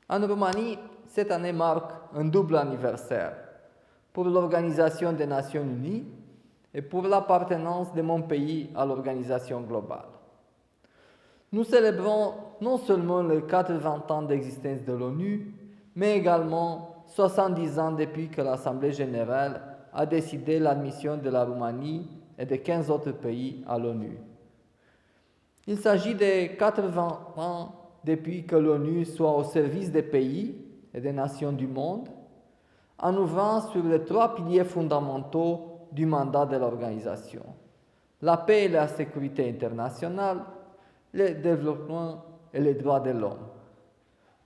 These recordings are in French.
En Roumanie, cette année marque un double anniversaire pour l'Organisation des Nations Unies et pour l'appartenance de mon pays à l'organisation globale. Nous célébrons non seulement les 80 ans d'existence de l'ONU, mais également 70 ans depuis que l'Assemblée générale a décidé l'admission de la Roumanie et de 15 autres pays à l'ONU. Il s'agit de 80 ans depuis que l'ONU soit au service des pays et des nations du monde, en ouvrant sur les 3 piliers fondamentaux du mandat de l'organisation: la paix et la sécurité internationale, le développement et les droits de l'homme.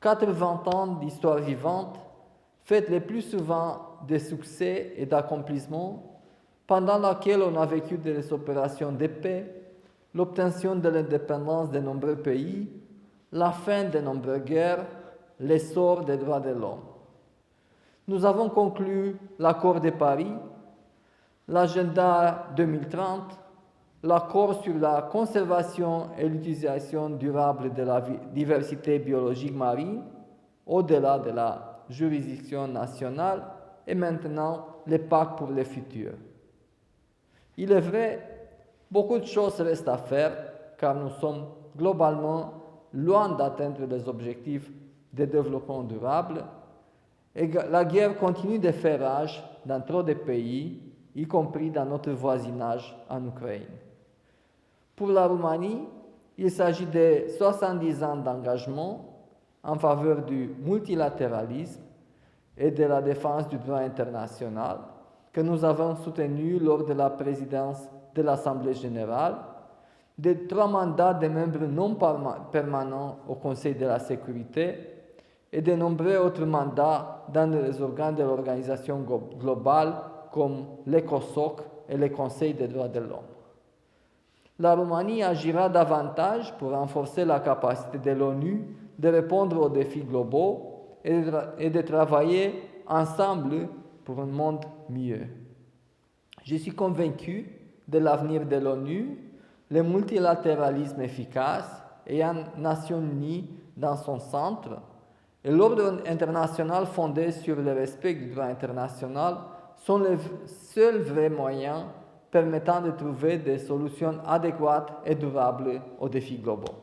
80 ans d'histoire vivante, faite le plus souvent de succès et d'accomplissements, pendant laquelle on a vécu des opérations de paix, l'obtention de l'indépendance de nombreux pays, la fin de nombreuses guerres, l'essor des droits de l'homme. Nous avons conclu l'accord de Paris, l'agenda 2030, l'accord sur la conservation et l'utilisation durable de la diversité biologique marine, au-delà de la juridiction nationale, et maintenant le pacte pour le futur. Il est vrai, beaucoup de choses restent à faire, car nous sommes globalement loin d'atteindre les objectifs de développement durable, et la guerre continue de faire rage dans trop de pays, y compris dans notre voisinage en Ukraine. Pour la Roumanie, il s'agit de 70 ans d'engagement en faveur du multilatéralisme et de la défense du droit international que nous avons soutenu lors de la présidence de l'Assemblée générale, de 3 mandats de membres non permanents au Conseil de la sécurité et de nombreux autres mandats dans les organes de l'organisation globale comme l'ECOSOC et le Conseil des droits de l'homme. La Roumanie agira davantage pour renforcer la capacité de l'ONU de répondre aux défis globaux et de travailler ensemble pour un monde mieux. Je suis convaincu de l'avenir de l'ONU, le multilatéralisme efficace et une nation unie dans son centre, et l'ordre international fondé sur le respect du droit international sont les seuls vrais moyens permettant de trouver des solutions adéquates et durables aux défis globaux.